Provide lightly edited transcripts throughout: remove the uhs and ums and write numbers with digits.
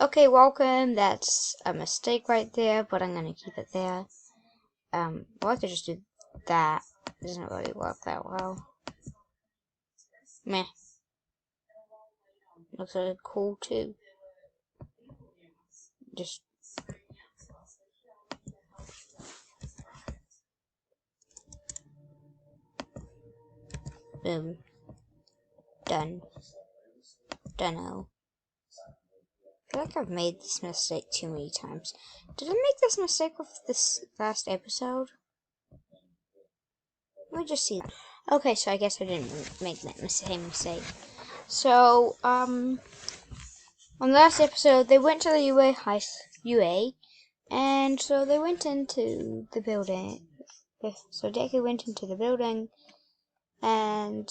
Okay, welcome. That's a mistake right there, but I'm gonna keep it there. We'll have to just do that. It doesn't really work that well. Meh. Looks like cool too. Just boom. Done. Dunno. I feel like I've made this mistake too many times. Did I make this mistake with this last episode? Let me just see. Okay, so I guess I didn't make that same mistake. So, on the last episode, they went to the UA, and so they went into the building. So Deku went into the building and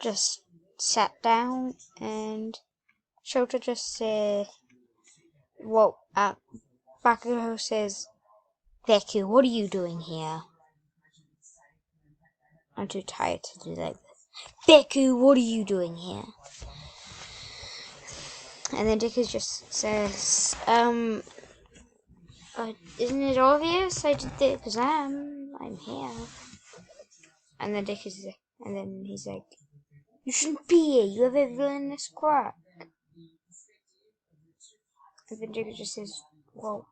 just sat down, and Shota just said, well, Bakugo says, Deku, what are you doing here? I'm too tired to do that. Deku, what are you doing here? And then Deku just says, isn't it obvious? I did the exam. I'm here. And then he's like, you shouldn't be here. You have a villainous quirk. And then Deku just says, well,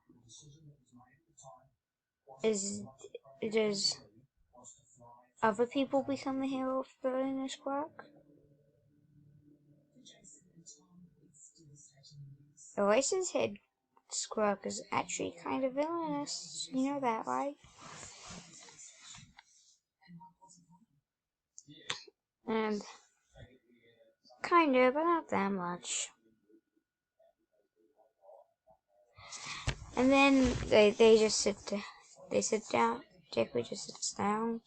does other people become the hero of villainous quirk? Eraser's head quirk is actually kind of villainous. You know that, right? And kind of, but not that much. And then they just sit down. Deku just sits down,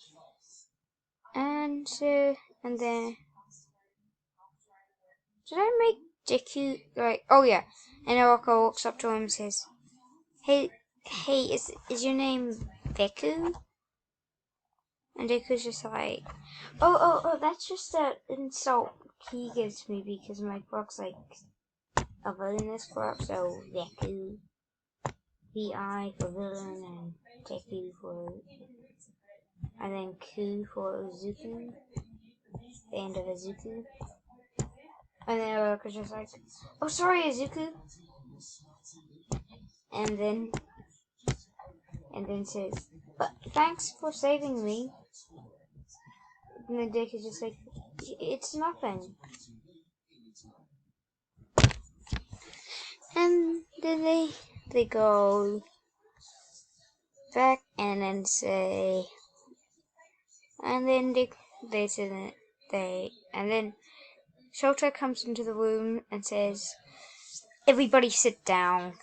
and then did I make Deku like? Oh yeah, and Orako walks up to him and says, "Hey, is your name Deku?" And Deku's just like, oh, that's just an insult he gives me because my quirk's like a villainous quirk, so Deku. VI for villain and Deku for, and then Ku for Uzuku, the end of Uzuku. And then Oroka's just like, oh sorry Uzuku. And then says, but thanks for saving me. And then Deku's just like, it's nothing. And then they go back and then say, and then they say that and then Shota comes into the room and says, everybody sit down.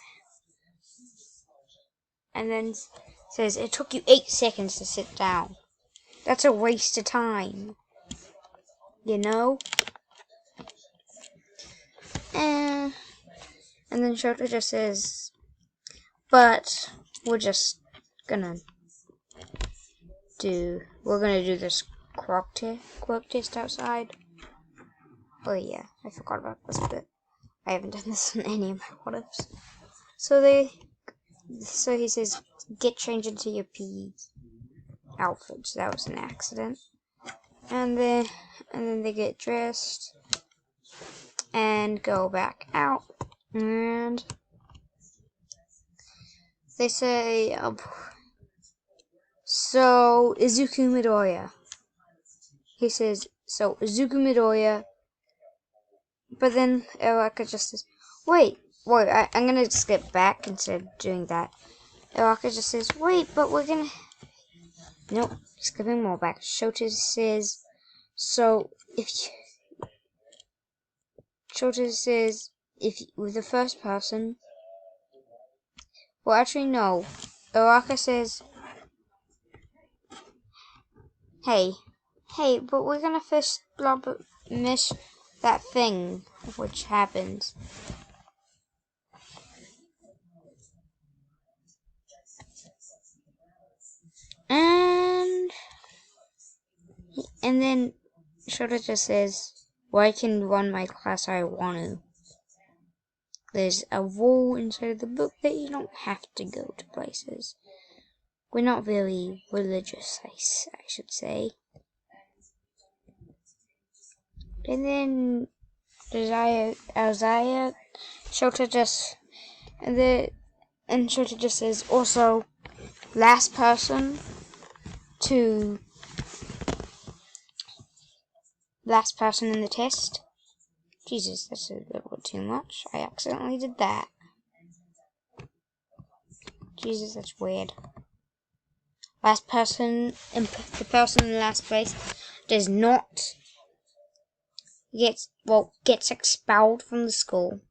And then says, it took you 8 seconds to sit down. That's a waste of time. You know? And then Shota just says, but we're gonna do this quirk test outside. Oh yeah, I forgot about this bit. I haven't done this in any of my what-ifs. So he says, get changed into your PE outfits. That was an accident. And then they get dressed and go back out. And they say, so Izuku Midoriya. He says, so Izuku Midoriya. But then Araka just says, wait, I'm gonna skip back instead of doing that. Araka just says, wait, but we're gonna... Nope, skipping more back. Shota says, so if with the first person... Well, actually, no. Araka says, hey, but we're gonna first miss that thing which happens. And then Shota just says, well, I can run my class how I want to. there's a wall inside of the book that you don't have to go to places. We're not very religious, I should say. And then Isaiah, Shota just, and Shota just says also last person in the test. Jesus, that's a little too much. I accidentally did that. Jesus, that's weird. Last person, the person in last place does not gets expelled from the school.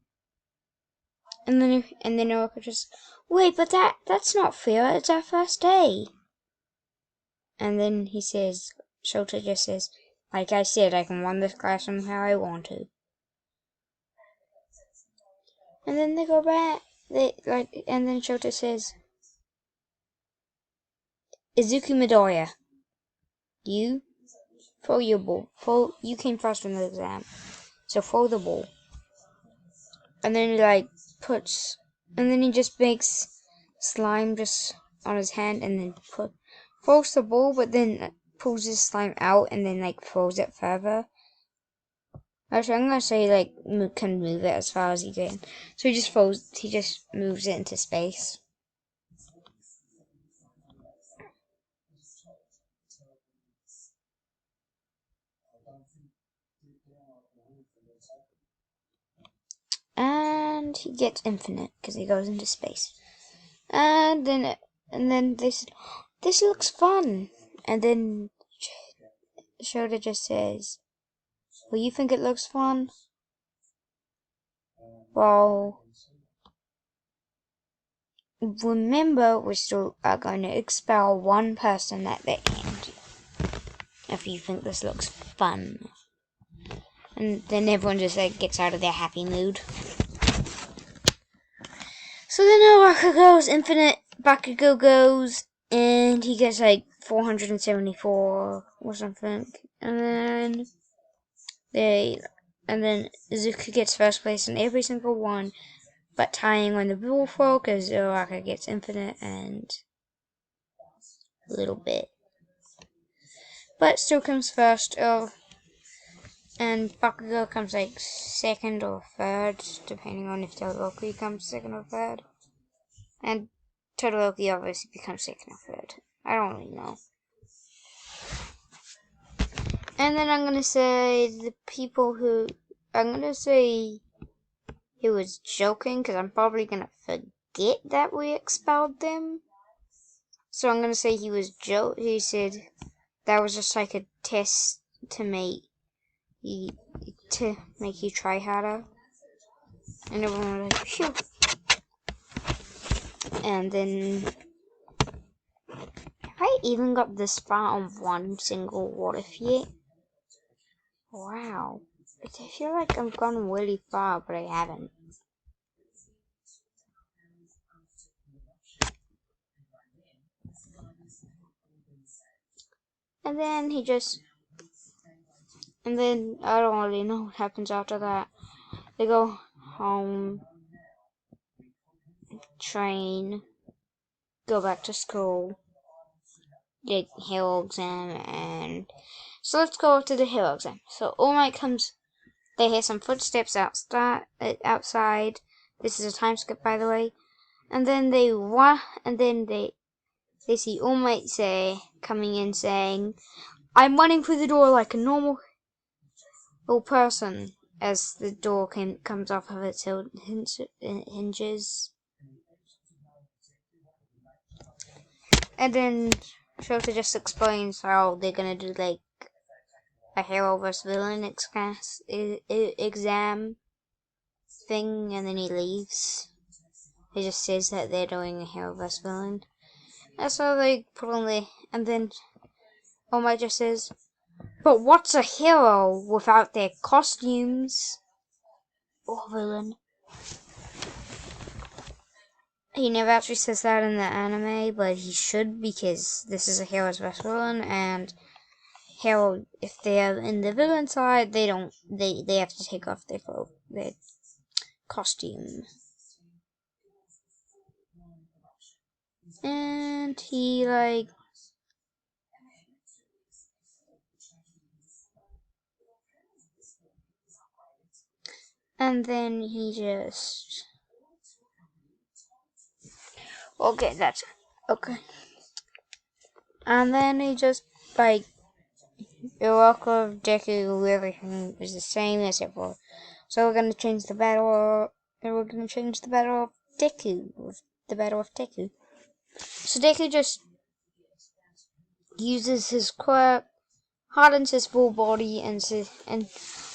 And then Orca just, wait, but that's not fair. It's our first day. And then he says, Shota just says, like I said, I can run this classroom how I want to. And then they go back. And then Shota says, Izuku Midoriya, you throw your ball. You came first in the exam, so throw the ball. And then he just makes slime just on his hand, and then throws the ball, but then pulls his slime out, and then throws it further. Actually, I'm gonna say can move it as far as he can. So he just moves it into space. And he gets infinite because he goes into space. And then they said, "This looks fun." And then Shota just says, "Well, you think it looks fun? Well, remember, we still are going to expel one person at the end. If you think this looks fun." And then everyone just gets out of their happy mood. So then Araka goes infinite, Bakugo goes, and he gets 474 or something. And then Izuku gets first place in every single one, but tying on the ball throw because Araka gets infinite and a little bit. But still comes first. And Bakugo comes second or third, depending on if Todoroki comes second or third. And Todoroki obviously becomes second or third. I don't really know. And then I'm gonna say he was joking, because I'm probably gonna forget that we expelled them. So I'm gonna say he said that was just a test to make you try harder. And everyone was like, phew. And then I even got this far on one single what if yet. Wow. I feel like I've gone really far, but I haven't. And then I don't really know what happens after that. They go home, train, go back to school, get hero exam, and so let's go to the hero exam. So All Might comes. They hear some footsteps outside. This is a time skip, by the way. And then they see All Might coming in saying, "I'm running through the door like a normal person," as the door comes off of its hinges. And then Shota just explains how they're gonna do a hero vs villain exam thing, and then he leaves. He just says that they're doing a hero vs villain. And so they put on and then All Might just says, "But what's a hero without their costumes?" Or villain. He never actually says that in the anime, but he should, because this is a hero's vs villain, and hero, if they're in the villain side, they have to take off their costume. And he like and then he just okay, that's okay. And then he just like your luck of deku, everything is the same as it was. So we're gonna change the battle and we're gonna change the battle of Deku with the battle of Deku. So Deku just uses his quirk, hardens his full body, and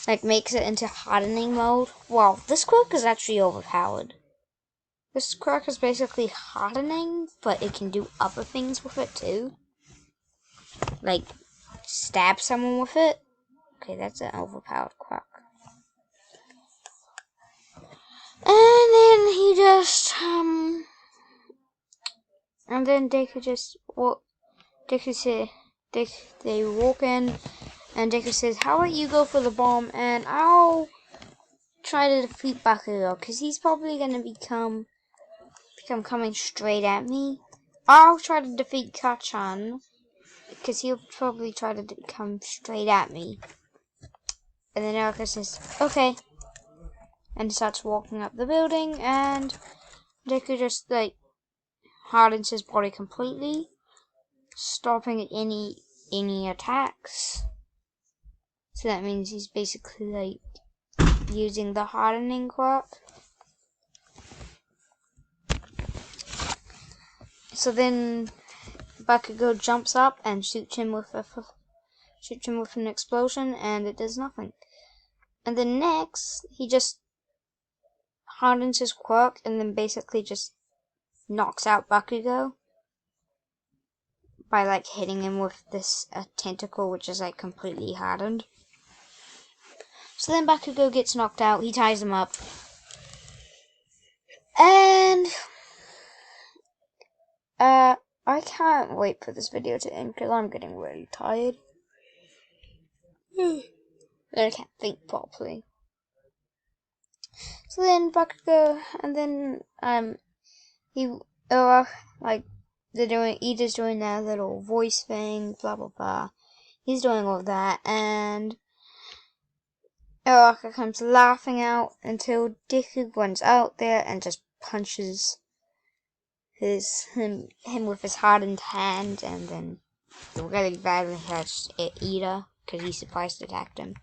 like makes it into hardening mode. Wow, this quirk is actually overpowered. This quirk is basically hardening, but it can do other things with it too. Like stab someone with it. Okay, that's an overpowered quirk. And then he just and then Deku just Deku said they walk in, and Deku says, "How about you go for the bomb, and I'll try to defeat Bakugo, because he's probably gonna become coming straight at me. I'll try to defeat Kachan, because he'll probably try to come straight at me." And then Erica says, "Okay," and starts walking up the building, and Deku just like hardens his body completely, stopping any attacks. So that means he's basically like using the hardening quirk. So then Bakugo jumps up and shoots him with an explosion, and it does nothing. And then next, he just hardens his quirk and then basically just knocks out Bakugo by like hitting him with this tentacle, which is like completely hardened. So then Bakugo gets knocked out. He ties him up, and I can't wait for this video to end because I'm getting really tired. I can't think properly. So then Bakugo, and then like Ida's doing that little voice thing, blah blah blah. He's doing all that, and Uraraka comes laughing out until Deku runs out there and just punches him with his hardened hand, and then really badly hurts Ida because he surprise attacked him,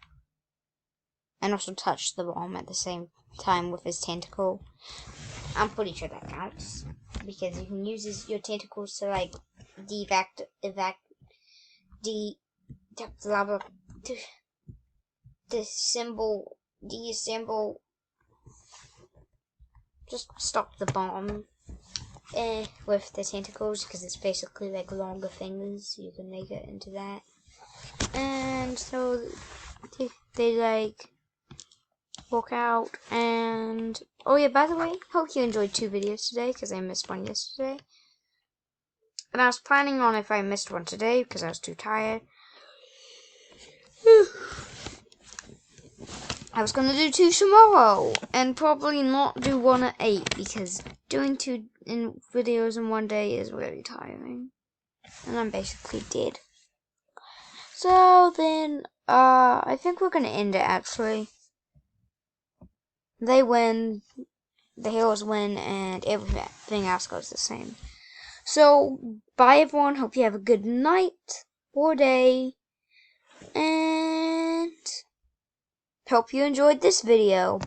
and also touched the bomb at the same time with his tentacle. I'm pretty sure that counts because you can use your tentacles to like disassemble, just stop the bomb with the tentacles, because it's basically like longer fingers. You can make it into that, and so they like walk out. And oh yeah, by the way, hope you enjoyed 2 videos today because I missed one yesterday, and I was planning on if I missed one today because I was too tired. I was gonna do 2 tomorrow and probably not do 1 at 8 because doing 2 videos in 1 day is really tiring, and I'm basically dead. So then I think we're gonna end it actually. They win, the heroes win, and everything else goes the same. So bye everyone, hope you have a good night or day, and hope you enjoyed this video.